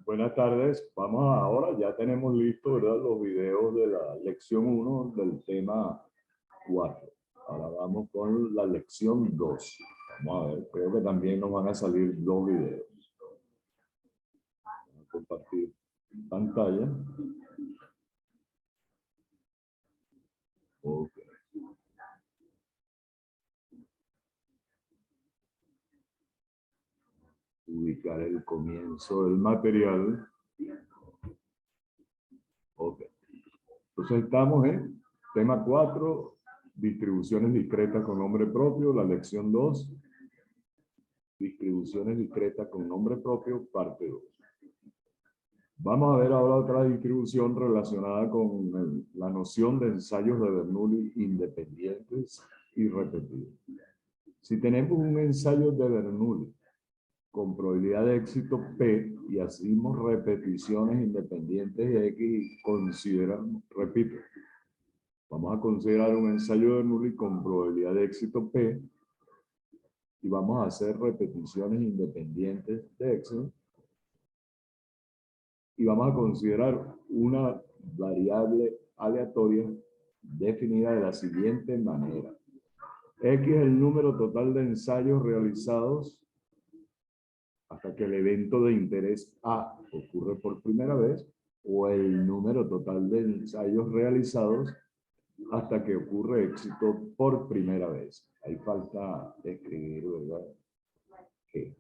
Buenas tardes. Vamos ahora, ya tenemos listo, ¿verdad? Los videos de la lección 1 del tema 4. Ahora vamos con la lección 2. Vamos a ver, creo que también nos van a salir dos videos. Vamos a compartir pantalla. Ok. Ubicar el comienzo del material. Ok. Entonces estamos en tema 4, distribuciones discretas con nombre propio, la lección 2, distribuciones discretas con nombre propio, parte 2. Vamos a ver ahora otra distribución relacionada con la noción de ensayos de Bernoulli independientes y repetidos. Si tenemos un ensayo de Bernoulli con probabilidad de éxito P y hacemos repeticiones independientes de X, repito, vamos a considerar un ensayo de Bernoulli con probabilidad de éxito P y vamos a hacer repeticiones independientes de X y vamos a considerar una variable aleatoria definida de la siguiente manera. X es el número total de ensayos realizados hasta que el evento de interés A ocurre por primera vez, o el número total de ensayos realizados hasta que ocurre éxito por primera vez. Ahí falta escribir, ¿verdad?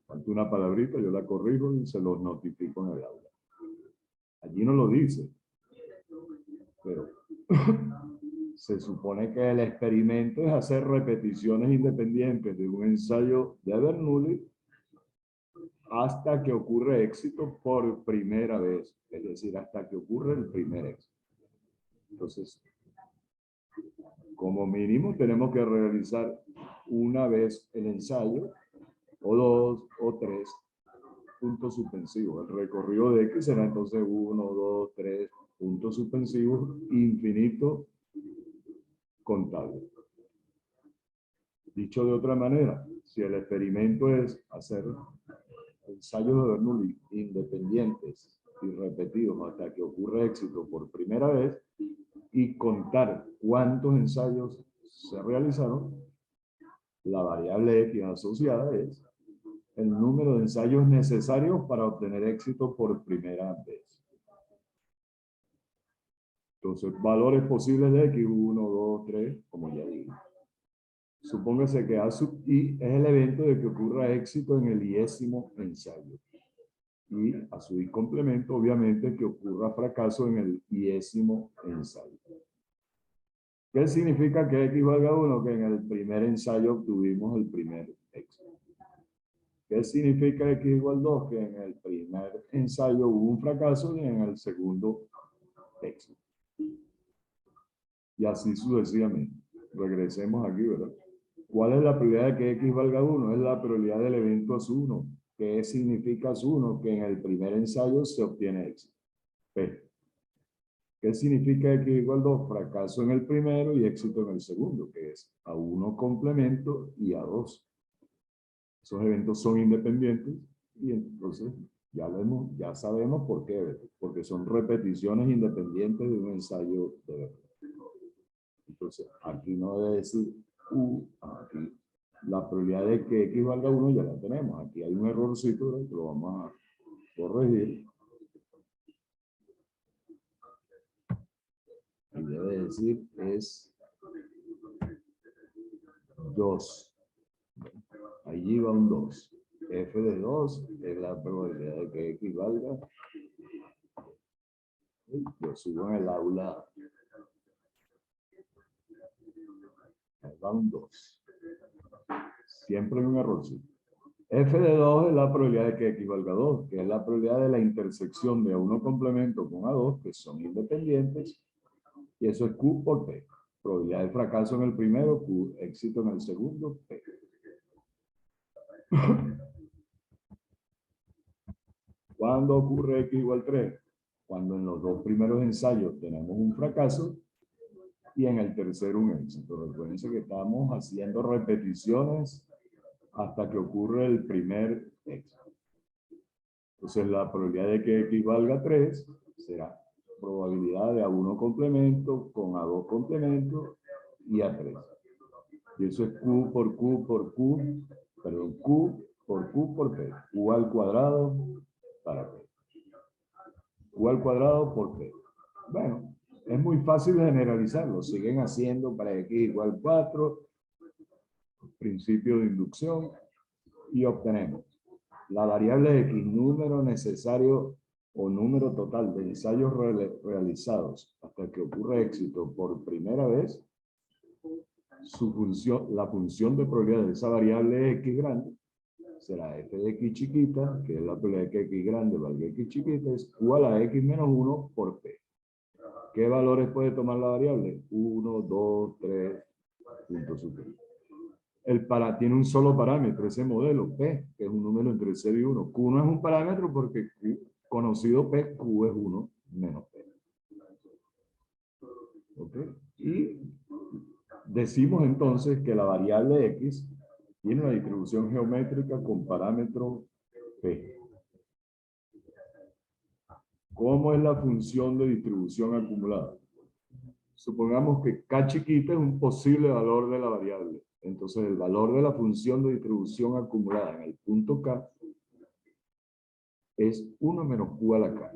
Falta una palabrita, yo la corrijo y se los notifico en el aula. Allí no lo dice, pero se supone que el experimento es hacer repeticiones independientes de un ensayo de Bernoulli hasta que ocurre éxito por primera vez, es decir, hasta que ocurre el primer éxito. Entonces, como mínimo tenemos que realizar una vez el ensayo, o dos, o tres puntos suspensivos. El recorrido de X será entonces 1, 2, 3 puntos suspensivos, infinito contable. Dicho de otra manera, si el experimento es hacer ensayos de Bernoulli independientes y repetidos hasta que ocurre éxito por primera vez y contar cuántos ensayos se realizaron, la variable X asociada es el número de ensayos necesarios para obtener éxito por primera vez. Entonces, valores posibles de X, 1, 2, 3, como ya dije. Supóngase que A sub I es el evento de que ocurra éxito en el iésimo ensayo. Y a su I complemento, obviamente, que ocurra fracaso en el iésimo ensayo. ¿Qué significa que X valga 1? Que en el primer ensayo obtuvimos el primer éxito. ¿Qué significa X igual 2? Que en el primer ensayo hubo un fracaso y en el segundo éxito. Y así sucesivamente. Regresemos aquí, ¿verdad? ¿Cuál es la probabilidad de que X valga 1? Es la probabilidad del evento AS1. ¿Qué significa AS1? Que en el primer ensayo se obtiene éxito. P. ¿Qué significa X igual 2? Fracaso en el primero y éxito en el segundo, que es A1 complemento y A2. Esos eventos son independientes y entonces ya sabemos por qué. Porque son repeticiones independientes de un ensayo de verdad. Entonces, aquí no debe decir U, aquí la probabilidad de que X valga 1 ya la tenemos. Aquí hay un errorcito, ¿verdad? Que lo vamos a corregir. Y debe decir es 2. Allí va un 2. F de 2 es la probabilidad de que X valga. Yo subo en el aula. Va un 2. Siempre hay un errorcito. F de 2 es la probabilidad de que X valga 2, que es la probabilidad de la intersección de A1 complemento con A2, que son independientes, y eso es Q por P. Probabilidad de fracaso en el primero, Q, éxito en el segundo, P. ¿Cuándo ocurre X igual 3? Cuando en los dos primeros ensayos tenemos un fracaso y en el tercero un éxito. Recuerden que estamos haciendo repeticiones hasta que ocurre el primer éxito. Entonces la probabilidad de que X valga 3 será probabilidad de A1 complemento con A2 complemento y A3. Y eso es Q por Q por Q, perdón, Q por P. Q al cuadrado para P. Q al cuadrado por P. Bueno, es muy fácil generalizarlo. Siguen haciendo para X igual 4, principio de inducción, y obtenemos la variable X, número necesario o número total de ensayos realizados hasta que ocurra éxito por primera vez. Su función, la función de probabilidad de esa variable X grande será f de X chiquita, que es la probabilidad de que X grande valga X chiquita, es igual a X menos 1 por P. ¿Qué valores puede tomar la variable? 1, 2, 3, punto super. Tiene un solo parámetro, ese modelo, P, que es un número entre 0 y 1. Q no es un parámetro porque Q, conocido P, Q es 1 menos P. ¿Ok? Y decimos entonces que la variable X tiene una distribución geométrica con parámetro P. ¿Cómo es la función de distribución acumulada? Supongamos que K chiquita es un posible valor de la variable. Entonces el valor de la función de distribución acumulada en el punto K es 1 menos Q a la K.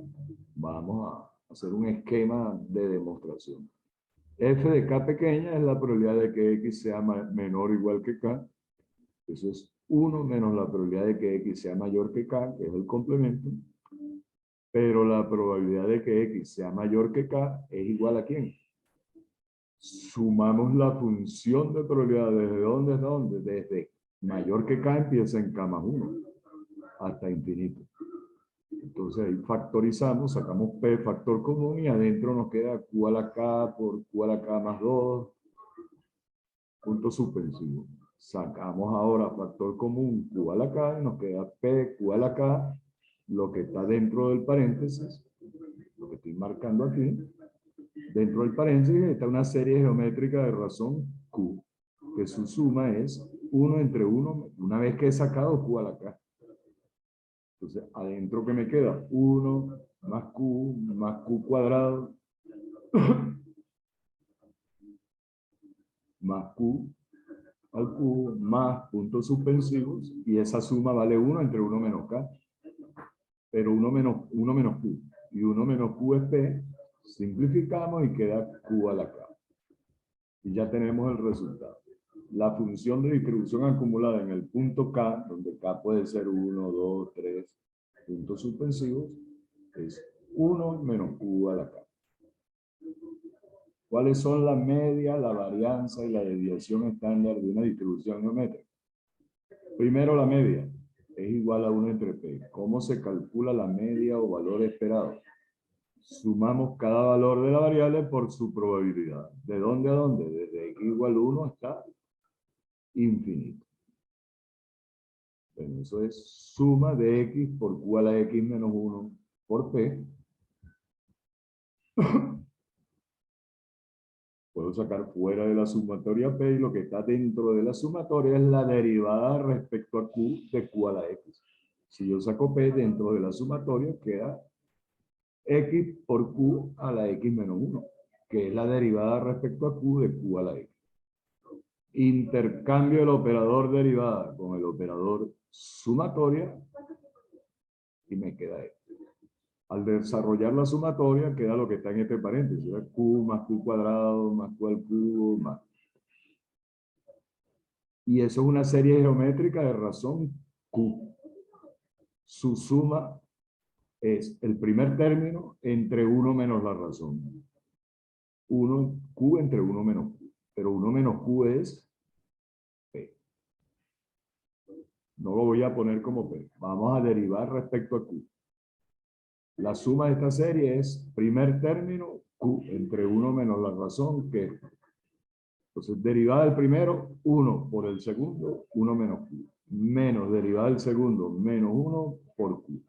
Vamos a hacer un esquema de demostración. F de K pequeña es la probabilidad de que X sea menor o igual que K. Eso es 1 menos la probabilidad de que X sea mayor que K, que es el complemento. Pero la probabilidad de que X sea mayor que K es igual a ¿quién? Sumamos la función de probabilidad. ¿Desde dónde hasta dónde? Desde mayor que K empieza en K más 1 hasta infinito. Entonces ahí factorizamos, sacamos P factor común y adentro nos queda Q a la K por Q a la K más 2, punto suspensivo. Sacamos ahora factor común Q a la K y nos queda P Q a la K, lo que está dentro del paréntesis, lo que estoy marcando aquí. Dentro del paréntesis está una serie geométrica de razón Q, que su suma es 1 entre 1, una vez que he sacado Q a la K. Entonces, adentro que me queda 1 más Q cuadrado, más Q al cubo, más puntos suspensivos, y esa suma vale 1 entre 1 menos K. Pero 1 menos Q, y 1 menos Q es P, simplificamos y queda Q a la K. Y ya tenemos el resultado. La función de distribución acumulada en el punto K, donde K puede ser 1, 2, 3 puntos suspensivos, es 1 menos Q a la K. ¿Cuáles son la media, la varianza y la desviación estándar de una distribución geométrica? Primero, la media es igual a 1 entre P. ¿Cómo se calcula la media o valor esperado? Sumamos cada valor de la variable por su probabilidad. ¿De dónde a dónde? Desde X igual 1 hasta infinito. Bueno, eso es suma de X por Q a la X menos 1 por P. Puedo sacar fuera de la sumatoria P y lo que está dentro de la sumatoria es la derivada respecto a Q de Q a la X. Si yo saco P dentro de la sumatoria queda X por Q a la X menos 1, que es la derivada respecto a Q de Q a la X. Intercambio el operador derivada con el operador sumatoria y me queda esto. Al desarrollar la sumatoria queda lo que está en este paréntesis, es Q más Q cuadrado más Q al cubo más. Y eso es una serie geométrica de razón Q. Su suma es el primer término entre 1 menos la razón. 1, Q entre 1 menos Q. Pero 1 menos Q es P. No lo voy a poner como P. Vamos a derivar respecto a Q. La suma de esta serie es primer término Q entre 1 menos la razón, que es. Entonces, derivada del primero, 1 por el segundo, 1 menos Q. Menos derivada del segundo, menos 1 por Q.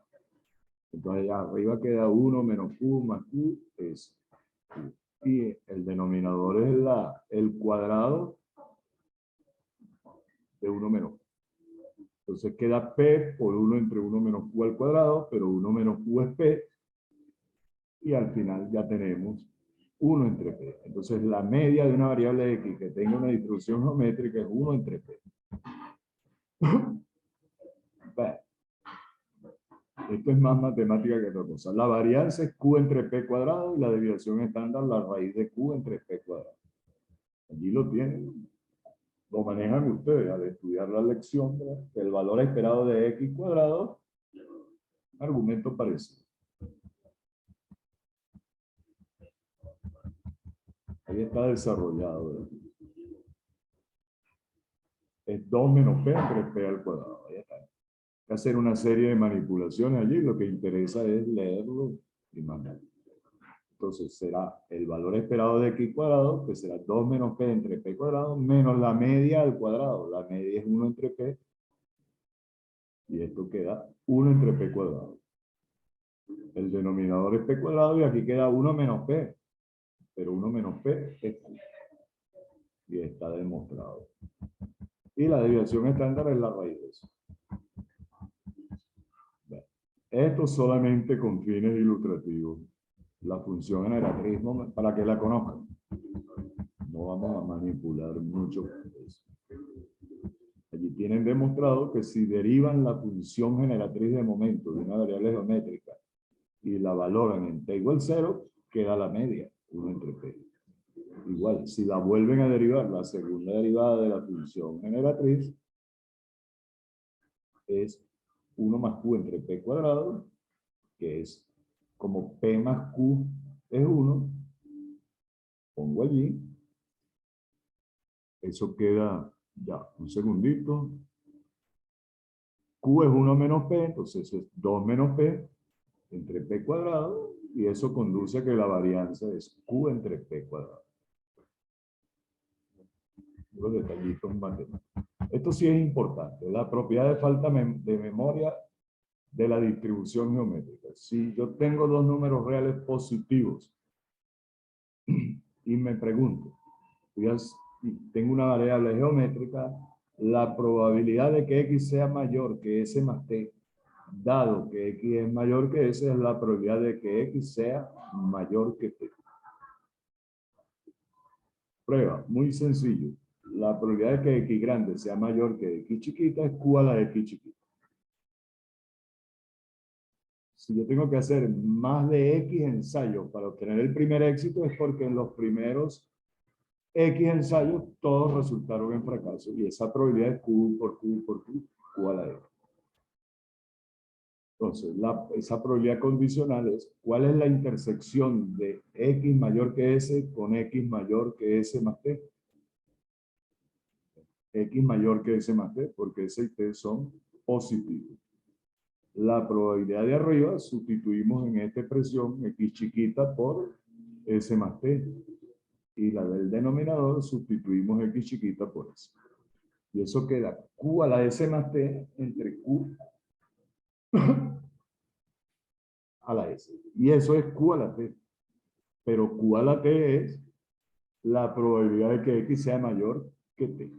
Entonces, allá arriba queda 1 menos Q más Q es Q. Y el denominador es el cuadrado de 1 menos Q. Entonces queda P por 1 entre 1 menos Q al cuadrado, pero 1 menos Q es P, y al final ya tenemos 1 entre P. Entonces la media de una variable X que tenga una distribución geométrica es 1 entre P. Esto es más matemática que otra cosa. La varianza es Q entre P cuadrado y la desviación estándar la raíz de Q entre P cuadrado. Allí lo tienen. Lo manejan ustedes al estudiar la lección, ¿verdad? El valor esperado de X cuadrado, argumento parecido. Ahí está desarrollado, ¿verdad? Es 2 menos P entre P al cuadrado. Ahí está. Hay que hacer una serie de manipulaciones allí. Lo que interesa es leerlo y mandar. Entonces será el valor esperado de X cuadrado, que será 2 menos P entre P cuadrado, menos la media al cuadrado. La media es 1 entre P. Y esto queda 1 entre P cuadrado. El denominador es P cuadrado y aquí queda 1 menos P. Pero 1 menos P es Q. Y está demostrado. Y la desviación estándar es la raíz de eso. Esto solamente con fines ilustrativos. La función generatriz, para que la conozcan. No vamos a manipular mucho eso. Allí tienen demostrado que si derivan la función generatriz de momento de una variable geométrica y la valoran en t igual 0, queda la media, 1 entre p. Igual, si la vuelven a derivar, la segunda derivada de la función generatriz es 1 más q entre p cuadrado, que es como p más q es 1, pongo allí, eso queda, ya, un segundito, q es 1 menos p, entonces es 2 menos p entre p cuadrado, y eso conduce a que la varianza es q entre p cuadrado. Los detallitos matemáticos. Esto sí es importante, la propiedad de falta de memoria de la distribución geométrica. Si yo tengo dos números reales positivos y me pregunto, tengo una variable geométrica, la probabilidad de que x sea mayor que s más t, dado que x es mayor que s, es la probabilidad de que x sea mayor que t. Prueba, muy sencillo. La probabilidad de que x grande sea mayor que x chiquita es q a la x chiquita. Si yo tengo que hacer más de X ensayos para obtener el primer éxito, es porque en los primeros X ensayos todos resultaron en fracaso. Y esa probabilidad es Q por Q por Q, Q a la X. Entonces, esa probabilidad condicional es ¿cuál es la intersección de X mayor que S con X mayor que S más T? X mayor que S más T, porque S y T son positivos. La probabilidad de arriba sustituimos en esta expresión x chiquita por s más t. Y la del denominador sustituimos x chiquita por s. Y eso queda q a la s más t entre q a la s. Y eso es q a la t. Pero q a la t es la probabilidad de que x sea mayor que t.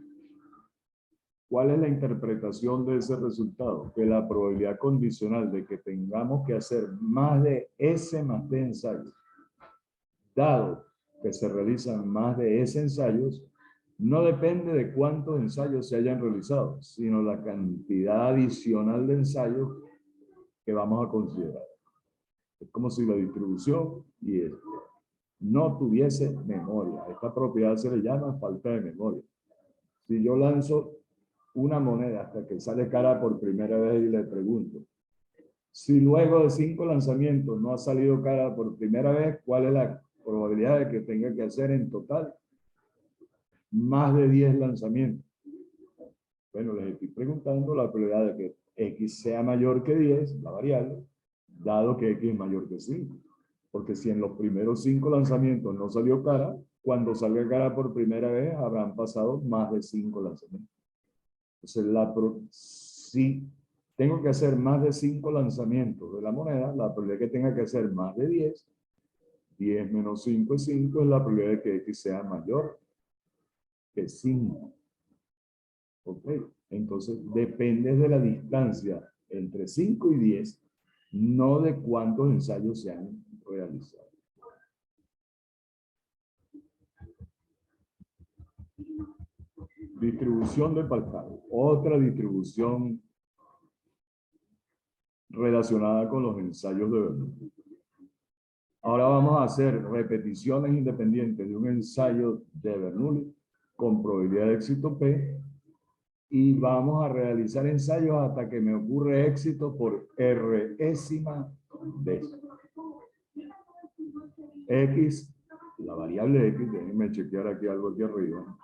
¿Cuál es la interpretación de ese resultado? Que la probabilidad condicional de que tengamos que hacer más de S más T ensayos, dado que se realizan más de S ensayos, no depende de cuántos ensayos se hayan realizado, sino la cantidad adicional de ensayos que vamos a considerar. Es como si la distribución y esto no tuviese memoria. Esta propiedad se le llama falta de memoria. Si yo lanzo una moneda hasta que sale cara por primera vez y le pregunto, si luego de 5 lanzamientos no ha salido cara por primera vez, ¿cuál es la probabilidad de que tenga que hacer en total más de 10 lanzamientos? Bueno, les estoy preguntando la probabilidad de que X sea mayor que 10, la variable, dado que X es mayor que 5. Porque si en los primeros 5 lanzamientos no salió cara, cuando salga cara por primera vez habrán pasado más de 5 lanzamientos. Entonces, si tengo que hacer más de 5 lanzamientos de la moneda, la probabilidad que tenga que hacer más de 10, 10 menos 5 es 5, es la probabilidad de que X sea mayor que 5. ¿Ok? Entonces, depende de la distancia entre 5 y 10, no de cuántos ensayos se han realizado. Distribución de Pascal. Otra distribución relacionada con los ensayos de Bernoulli. Ahora vamos a hacer repeticiones independientes de un ensayo de Bernoulli con probabilidad de éxito P, y vamos a realizar ensayos hasta que me ocurre éxito por résima vez. X, la variable X, déjenme chequear aquí algo aquí arriba.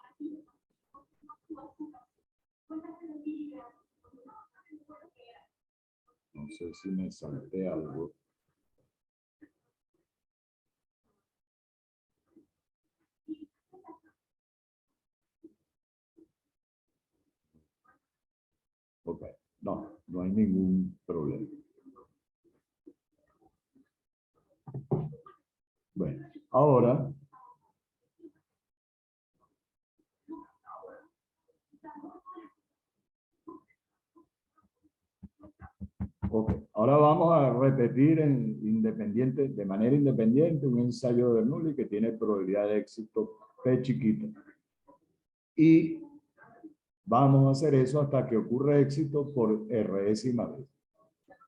No sé si me salté algo. Ok, no hay ningún problema. Bueno, ahora ahora vamos a repetir de manera independiente un ensayo de Bernoulli que tiene probabilidad de éxito P chiquita. Y vamos a hacer eso hasta que ocurra éxito por résima vez.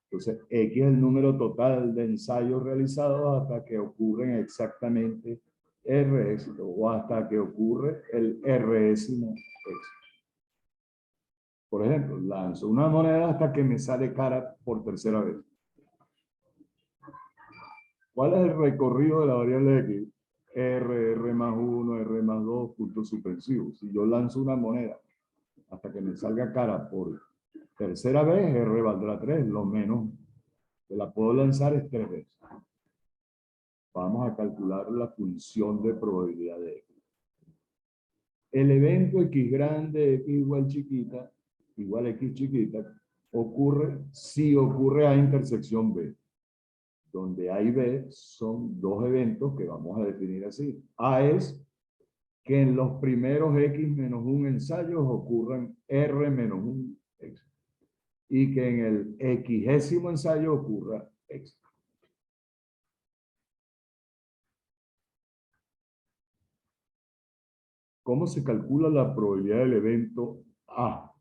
Entonces, X es el número total de ensayos realizados hasta que ocurren exactamente R éxito, o hasta que ocurre el résimo éxito. Por ejemplo, lanzo una moneda hasta que me sale cara por tercera vez. ¿Cuál es el recorrido de la variable X? R más 1, R más 2, puntos suspensivos. Si yo lanzo una moneda hasta que me salga cara por tercera vez, R valdrá 3, lo menos que la puedo lanzar es 3 veces. Vamos a calcular la función de probabilidad de X. El evento X grande, X igual chiquita, igual X chiquita, ocurre si ocurre A intersección B, donde A y B son dos eventos que vamos a definir así. A es que en los primeros X menos 1 ensayos ocurran R menos 1 X, y que en el Xésimo ensayo ocurra X. ¿Cómo se calcula la probabilidad del evento A?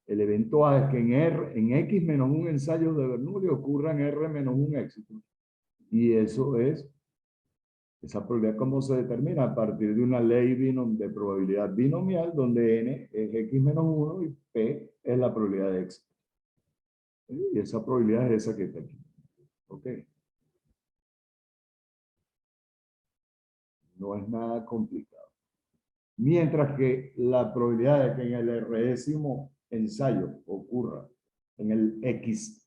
El evento A es que en X menos 1 ensayo de Bernoulli ocurran R menos 1 éxito. Y eso es, esa probabilidad, ¿cómo se determina? A partir de una ley de probabilidad binomial, donde N es X menos 1 y P es la probabilidad de éxito. Y esa probabilidad es esa que está aquí. ¿Ok? No es nada complicado. Mientras que la probabilidad de que en el résimo ensayo ocurra, en el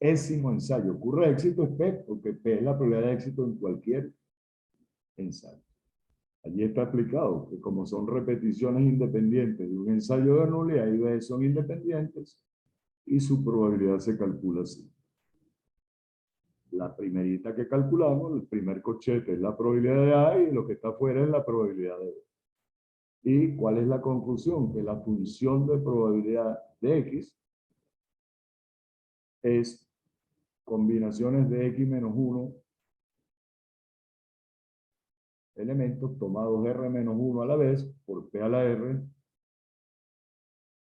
xésimo ensayo ocurra éxito es P, porque P es la probabilidad de éxito en cualquier ensayo. Allí está explicado que como son repeticiones independientes de un ensayo de Bernoulli, ahí B son independientes y su probabilidad se calcula así. La primerita que calculamos, el primer cochete es la probabilidad de A y lo que está afuera es la probabilidad de B. ¿Y cuál es la conclusión? Que la función de probabilidad de X es combinaciones de X menos 1 elementos tomados R menos 1 a la vez por P a la R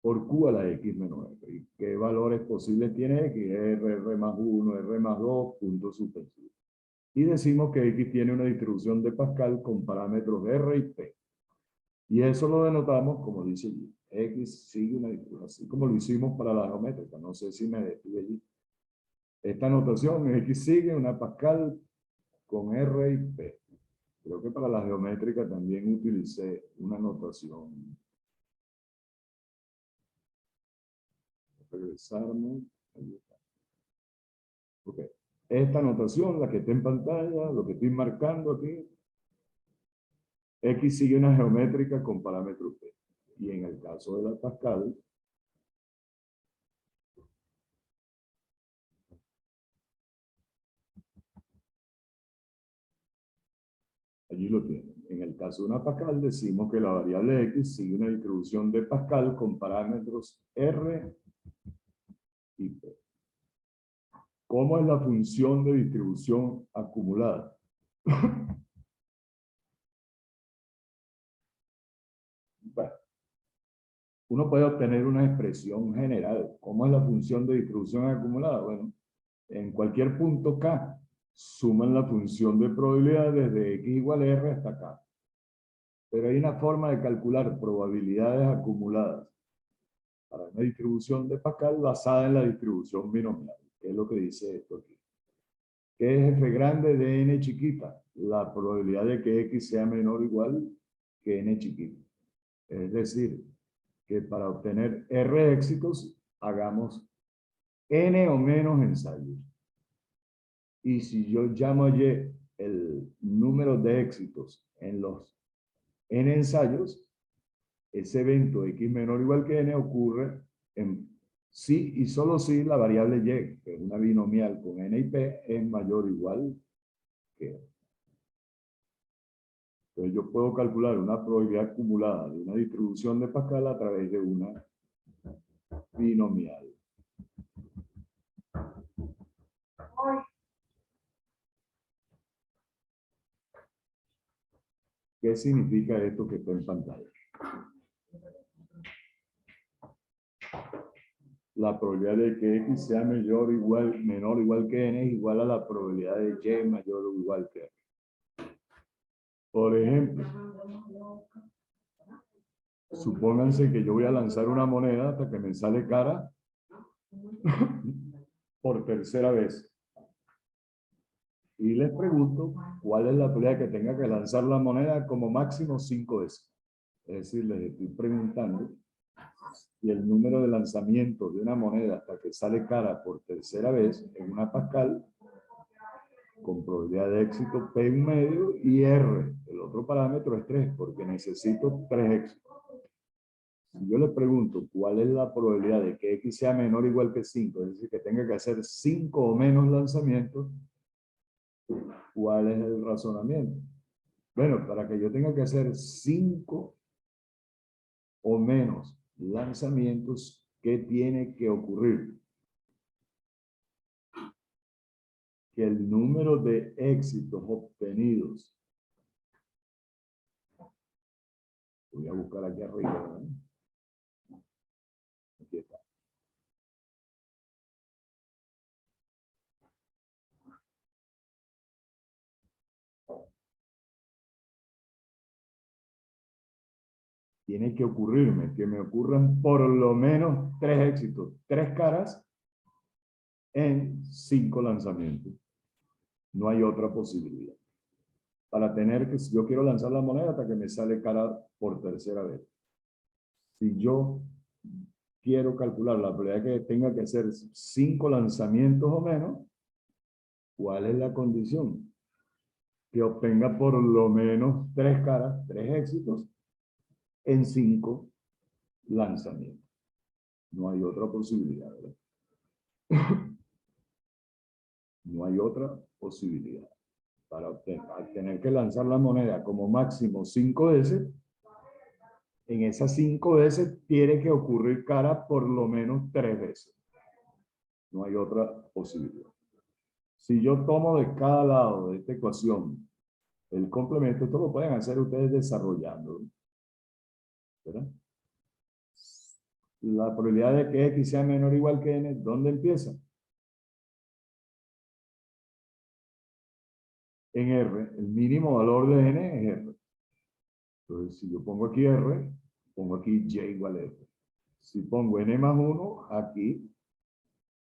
por Q a la X menos R. ¿Y qué valores posibles tiene X? R más 1, R más 2, puntos suspensivos. Y decimos que X tiene una distribución de Pascal con parámetros R y P. Y eso lo denotamos como dice allí. X sigue una distribución, así como lo hicimos para la geométrica. No sé si me detuve allí. Esta notación, X sigue una Pascal con R y P. Creo que para la geométrica también utilicé una notación. Regresarme. Ahí está. Ok. Esta notación, la que está en pantalla, lo que estoy marcando aquí, X sigue una geométrica con parámetro P. Y en el caso de la Pascal, allí lo tienen. en el caso de una Pascal, decimos que la variable X sigue una distribución de Pascal con parámetros R y P. ¿Cómo es la función de distribución acumulada? Bueno, uno puede obtener una expresión general. ¿Cómo es la función de distribución acumulada? Bueno, en cualquier punto K, suman la función de probabilidad desde X igual a R hasta K. Pero hay una forma de calcular probabilidades acumuladas para una distribución de Pascal basada en la distribución binomial. ¿Qué es lo que dice esto aquí? ¿Qué es f grande de n chiquita? La probabilidad de que x sea menor o igual que n chiquita. Es decir, que para obtener r éxitos, hagamos n o menos ensayos. Y si yo llamo a y el número de éxitos en los n ensayos, ese evento x menor o igual que n ocurre en sí y solo si la variable y, que es una binomial con n y p, es mayor o igual que n. Entonces yo puedo calcular una probabilidad acumulada de una distribución de Pascal a través de una binomial. ¿Qué significa esto que está en pantalla? La probabilidad de que x sea menor o igual que n es igual a la probabilidad de y mayor o igual que n. Por ejemplo, supónganse que yo voy a lanzar una moneda hasta que me sale cara por tercera vez. Y les pregunto cuál es la probabilidad que tenga que lanzar la moneda como máximo 5 veces. Es decir, les estoy preguntando y el número de lanzamientos de una moneda hasta que sale cara por tercera vez en una Pascal con probabilidad de éxito P en medio y R. El otro parámetro es 3 porque necesito 3 éxitos. Si yo les pregunto cuál es la probabilidad de que X sea menor o igual que 5, es decir, que tenga que hacer 5 o menos lanzamientos, ¿cuál es el razonamiento? Bueno, para que yo tenga que hacer 5 o menos lanzamientos, ¿qué tiene que ocurrir? Que el número de éxitos obtenidos, voy a buscar aquí arriba, ¿no? Aquí está. Tiene que ocurrirme, que me ocurran por lo menos 3 éxitos, 3 caras en 5 lanzamientos. No hay otra posibilidad. Para tener que, si yo quiero lanzar la moneda hasta que me sale cara por tercera vez. Si yo quiero calcular la probabilidad que tenga que hacer 5 lanzamientos o menos, ¿cuál es la condición? Que obtenga por lo menos 3 caras, 3 éxitos en 5 lanzamientos. No hay otra posibilidad, ¿verdad? No hay otra posibilidad. Para tener que lanzar la moneda como máximo 5 veces, en esas 5 veces tiene que ocurrir cara por lo menos 3 veces. No hay otra posibilidad. Si yo tomo de cada lado de esta ecuación el complemento, esto lo pueden hacer ustedes desarrollando, ¿verdad? La probabilidad de que X sea menor o igual que N, ¿dónde empieza? En R. El mínimo valor de N es R. Entonces, si yo pongo aquí R, pongo aquí Y igual a R. Si pongo N más 1, aquí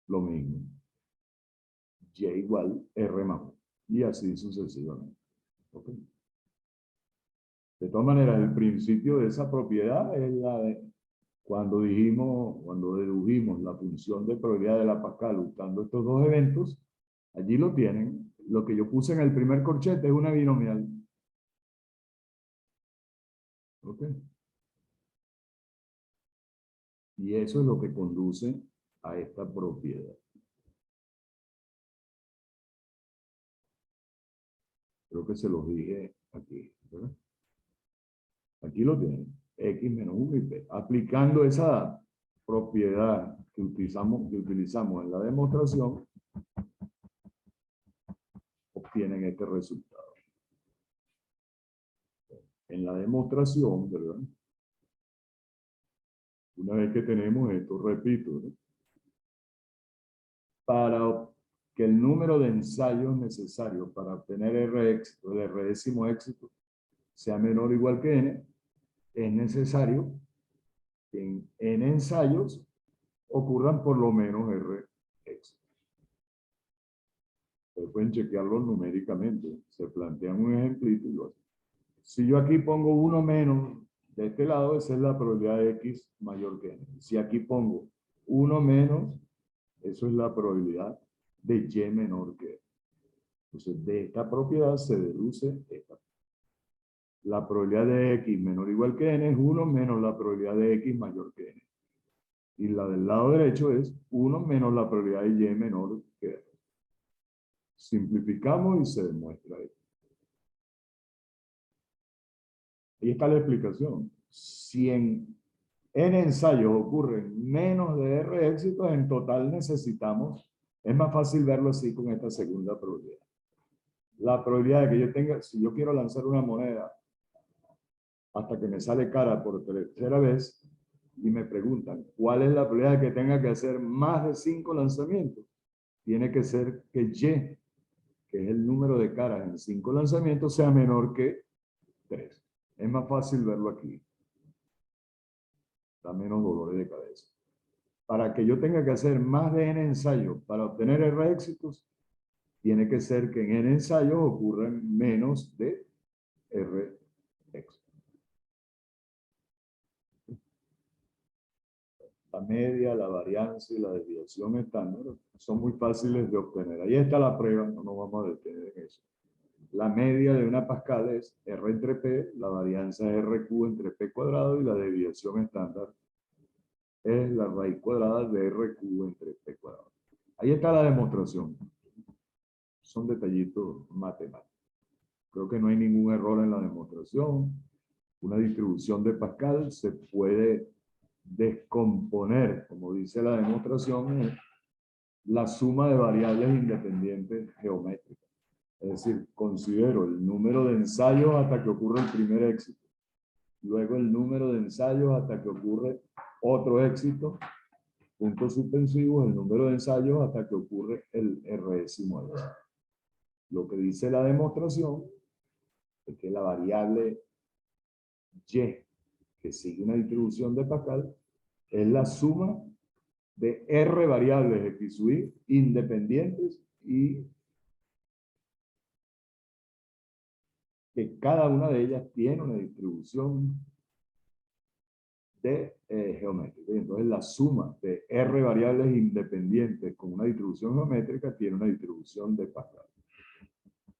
lo mismo. Y igual R más 1. Y así sucesivamente. ¿Okay? De todas maneras, el principio de esa propiedad es la de cuando dedujimos la función de probabilidad de la Pascal usando estos dos eventos, allí lo tienen. Lo que yo puse en el primer corchete es una binomial. ¿Ok? Y eso es lo que conduce a esta propiedad. Creo que se los dije aquí, ¿verdad? Aquí lo tienen, x menos 1 y p. Aplicando esa propiedad que utilizamos en la demostración, obtienen este resultado. En la demostración, ¿verdad? Una vez que tenemos esto, repito, ¿no? Para que el número de ensayos necesarios para obtener R éxito, el R décimo éxito, sea menor o igual que N, es necesario que en N ensayos ocurran por lo menos R éxitos. Ustedes pueden chequearlo numéricamente. Se plantean un ejemplito y lo hacen. Si yo aquí pongo 1 menos de este lado, esa es la probabilidad de X mayor que N. Si aquí pongo 1 menos, eso es la probabilidad de Y menor que N. Entonces, de esta propiedad se deduce esta. La probabilidad de X menor o igual que N es 1 menos la probabilidad de X mayor que N. Y la del lado derecho es 1 menos la probabilidad de Y menor que N. Simplificamos y se demuestra esto. Ahí está la explicación. Si en N ensayos ocurren menos de R éxitos, en total necesitamos, es más fácil verlo así con esta segunda probabilidad. La probabilidad de que yo tenga, si yo quiero lanzar una moneda hasta que me sale cara por tercera vez y me preguntan, ¿cuál es la probabilidad de que tenga que hacer más de 5 lanzamientos? Tiene que ser que Y, que es el número de caras en 5 lanzamientos, sea menor que 3. Es más fácil verlo aquí. Da menos dolores de cabeza. Para que yo tenga que hacer más de N ensayos para obtener R éxitos, tiene que ser que en N ensayos ocurran menos de R éxitos. La media, la varianza y la desviación estándar son muy fáciles de obtener. Ahí está la prueba, no nos vamos a detener en eso. La media de una Pascal es R entre P, la varianza es RQ entre P cuadrado y la desviación estándar es la raíz cuadrada de RQ entre P cuadrado. Ahí está la demostración. Son detallitos matemáticos. Creo que no hay ningún error en la demostración. Una distribución de Pascal se puede descomponer, como dice la demostración, en la suma de variables independientes geométricas. Es decir, considero el número de ensayos hasta que ocurre el primer éxito. Luego el número de ensayos hasta que ocurre otro éxito. Puntos suspensivos, el número de ensayos hasta que ocurre el R décimo éxito. Lo que dice la demostración es que la variable Y, que sigue una distribución de Pascal, es la suma de R variables X u Y independientes y que cada una de ellas tiene una distribución de geométrica. Y entonces la suma de R variables independientes con una distribución geométrica tiene una distribución de Pascal.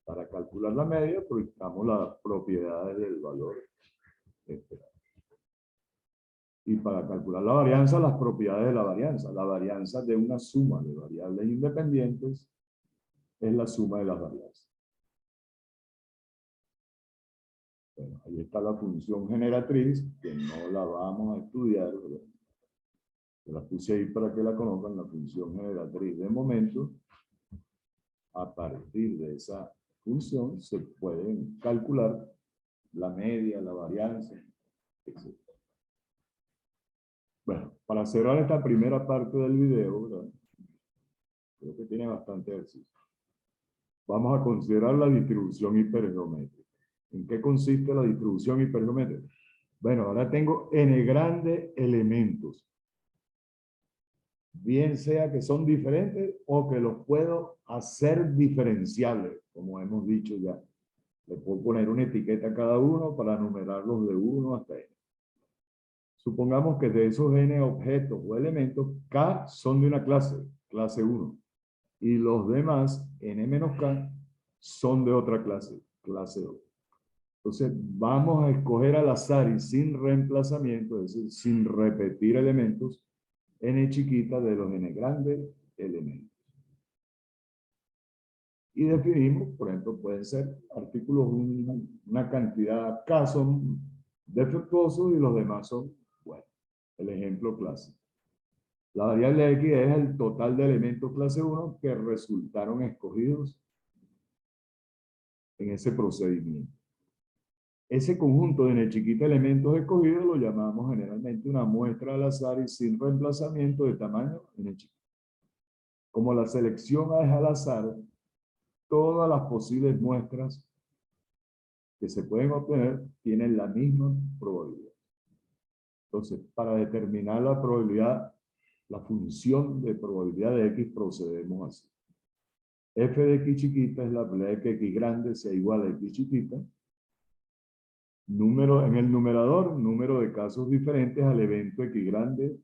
Para calcular la media, proyectamos las propiedades del valor esperado. Y para calcular la varianza, las propiedades de la varianza. La varianza de una suma de variables independientes es la suma de las varianzas. Bueno, ahí está la función generatriz, que no la vamos a estudiar, pero la puse ahí para que la conozcan, la función generatriz de momento. A partir de esa función se pueden calcular la media, la varianza, etc. Bueno, para cerrar esta primera parte del video, ¿verdad? Creo que tiene bastante ejercicio. Vamos a considerar la distribución hipergeométrica. ¿En qué consiste la distribución hipergeométrica? Bueno, ahora tengo n grandes elementos. Bien sea que son diferentes o que los puedo hacer diferenciables, como hemos dicho ya. Le puedo poner una etiqueta a cada uno para numerarlos de 1 hasta n. Supongamos que de esos n objetos o elementos, k son de una clase, clase 1. Y los demás, n menos k, son de otra clase, clase 2. Entonces, vamos a escoger al azar y sin reemplazamiento, es decir, sin repetir elementos, n chiquita de los n grandes elementos. Y definimos, por ejemplo, pueden ser artículos, una cantidad, k son defectuosos y los demás son buenos. El ejemplo clásico. La variable X es el total de elementos clase 1 que resultaron escogidos en ese procedimiento. Ese conjunto de n chiquita elementos escogidos lo llamamos generalmente una muestra al azar y sin reemplazamiento de tamaño n chiquita. Como la selección es al azar, todas las posibles muestras que se pueden obtener tienen la misma probabilidad. Entonces, para determinar la probabilidad, la función de probabilidad de X, procedemos así. F de X chiquita es la probabilidad de que X grande sea igual a X chiquita. Número, en el numerador, número de casos diferentes al evento X grande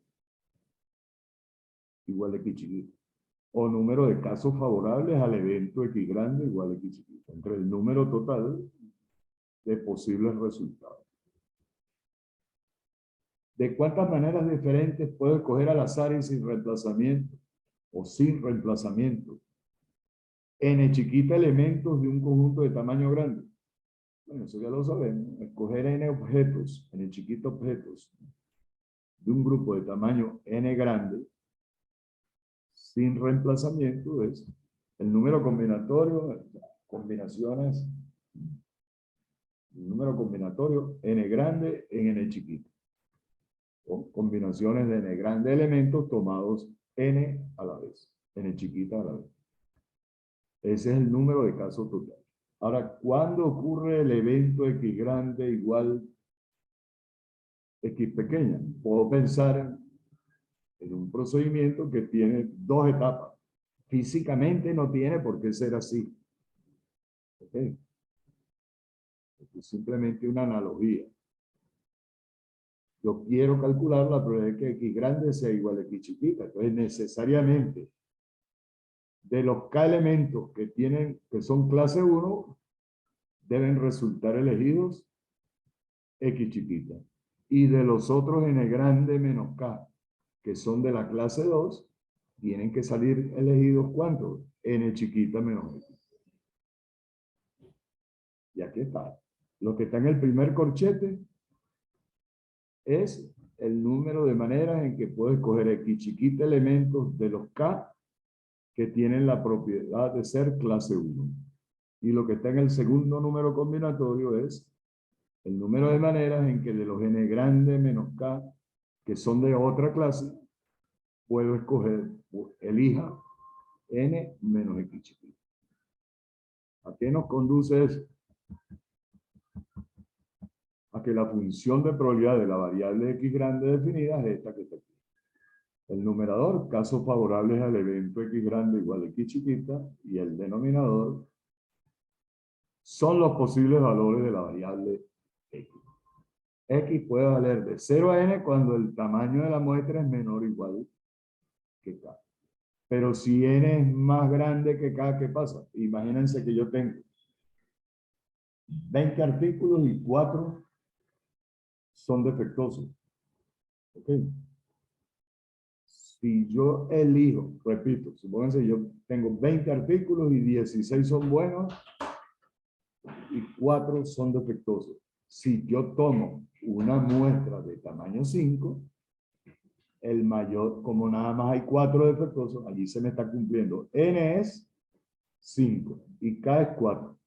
igual a X chiquita. O número de casos favorables al evento X grande igual a X chiquita. Entre el número total de posibles resultados. ¿De cuántas maneras diferentes puedo escoger al azar y sin reemplazamiento? O sin reemplazamiento. N chiquita elementos de un conjunto de tamaño grande. Bueno, eso ya lo sabemos. Escoger N objetos, N chiquitos objetos de un grupo de tamaño N grande sin reemplazamiento es el número combinatorio, combinaciones, el número combinatorio N grande en N chiquito. O combinaciones de N grande elementos tomados N a la vez, N chiquita a la vez. Ese es el número de casos total. Ahora, ¿cuándo ocurre el evento X grande igual X pequeña? Puedo pensar en un procedimiento que tiene dos etapas. Físicamente no tiene por qué ser así. ¿Ok? Es simplemente una analogía. Yo quiero calcular la probabilidad de que X grande sea igual a X chiquita. Entonces, necesariamente, de los K elementos que son clase 1, deben resultar elegidos X chiquita. Y de los otros N grande menos K, que son de la clase 2, tienen que salir elegidos ¿cuántos? N chiquita menos X. Y aquí está. Lo que está en el primer corchete es el número de maneras en que puedo escoger X chiquita elementos de los K que tienen la propiedad de ser clase 1. Y lo que está en el segundo número combinatorio es el número de maneras en que de los N grande menos K, que son de otra clase, puedo escoger, elija N menos X chiquita. ¿A qué nos conduce eso? A que la función de probabilidad de la variable X grande definida es esta que está aquí. El numerador, casos favorables al evento X grande igual a X chiquita, y el denominador son los posibles valores de la variable X. X puede valer de 0 a N cuando el tamaño de la muestra es menor o igual que K. Pero si N es más grande que K, ¿qué pasa? Imagínense que yo tengo 20 artículos y 4 son defectuosos. ¿Ok? Si yo elijo, repito, supónganse yo tengo 20 artículos y 16 son buenos y 4 son defectuosos. Si yo tomo una muestra de tamaño 5, el mayor, como nada más hay 4 defectuosos, allí se me está cumpliendo. N es 5 y K es 4.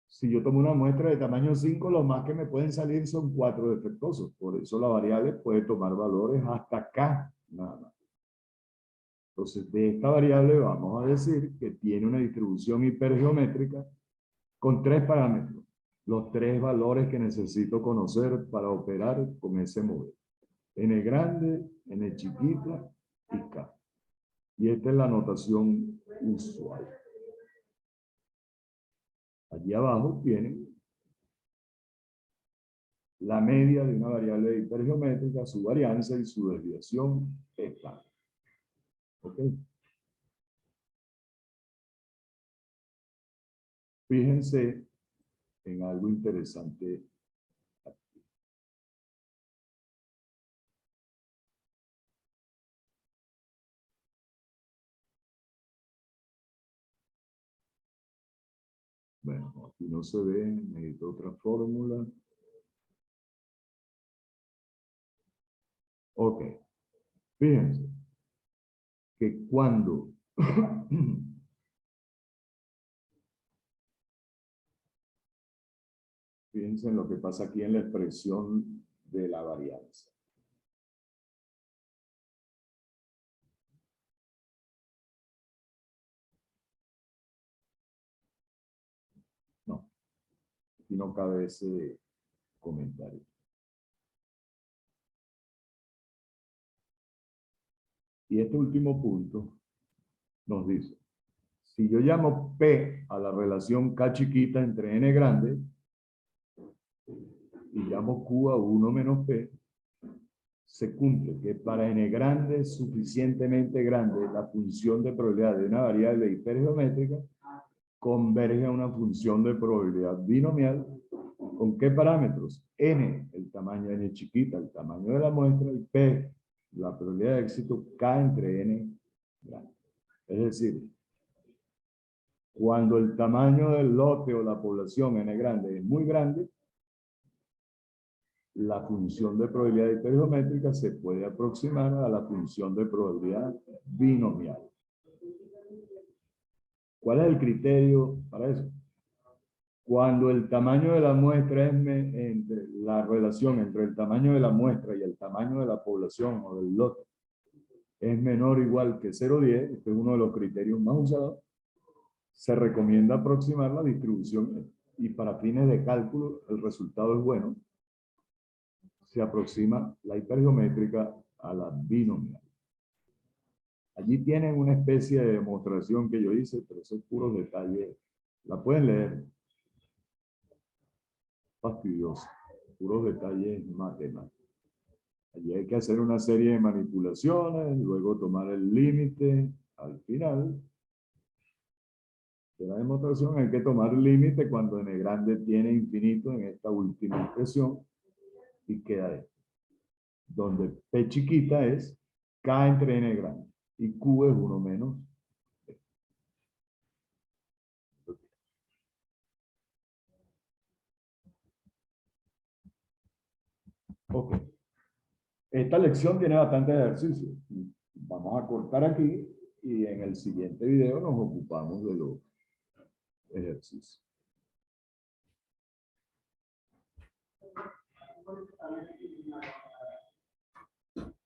Si yo tomo una muestra de tamaño 5, lo más que me pueden salir son 4 defectuosos. Por eso la variable puede tomar valores hasta K, nada más. Entonces, de esta variable vamos a decir que tiene una distribución hipergeométrica con 3 parámetros. Los 3 valores que necesito conocer para operar con ese modelo. N grande, N chiquita y K. Y esta es la notación usual. Allí abajo tienen la media de una variable hipergeométrica, su varianza y su desviación estándar. ¿Ok? Fíjense en algo interesante. Bueno, aquí no se ve, necesito otra fórmula. Ok, fíjense que cuando fíjense en lo que pasa aquí en la expresión de la varianza. No, aquí no cabe ese comentario. Y este último punto nos dice, si yo llamo P a la relación K chiquita entre N grande y llamo Q a 1 menos P, se cumple que para N grande suficientemente grande la función de probabilidad de una variable hipergeométrica converge a una función de probabilidad binomial. ¿Con qué parámetros? N, el tamaño N chiquita, el tamaño de la muestra, y P, la probabilidad de éxito K entre N grande. Es decir, cuando el tamaño del lote o la población N grande es muy grande, la función de probabilidad hipergeométrica se puede aproximar a la función de probabilidad binomial. ¿Cuál es el criterio para eso? Cuando el tamaño de la muestra es entre la relación entre el tamaño de la muestra y el tamaño de la población o del lote es menor o igual que 0,10, este es uno de los criterios más usados, se recomienda aproximar la distribución y para fines de cálculo el resultado es bueno. Se aproxima la hipergeométrica a la binomial. Allí tienen una especie de demostración que yo hice, pero esos puros detalles. La pueden leer. Fastidioso. Puros detalles matemáticos. Allí hay que hacer una serie de manipulaciones, luego tomar el límite al final. De la demostración hay que tomar el límite cuando n grande tiene infinito en esta última expresión y queda esto, donde P chiquita es K entre n grande y Q es 1 menos. Ok. Esta lección tiene bastantes ejercicios. Vamos a cortar aquí y en el siguiente video nos ocupamos de los ejercicios.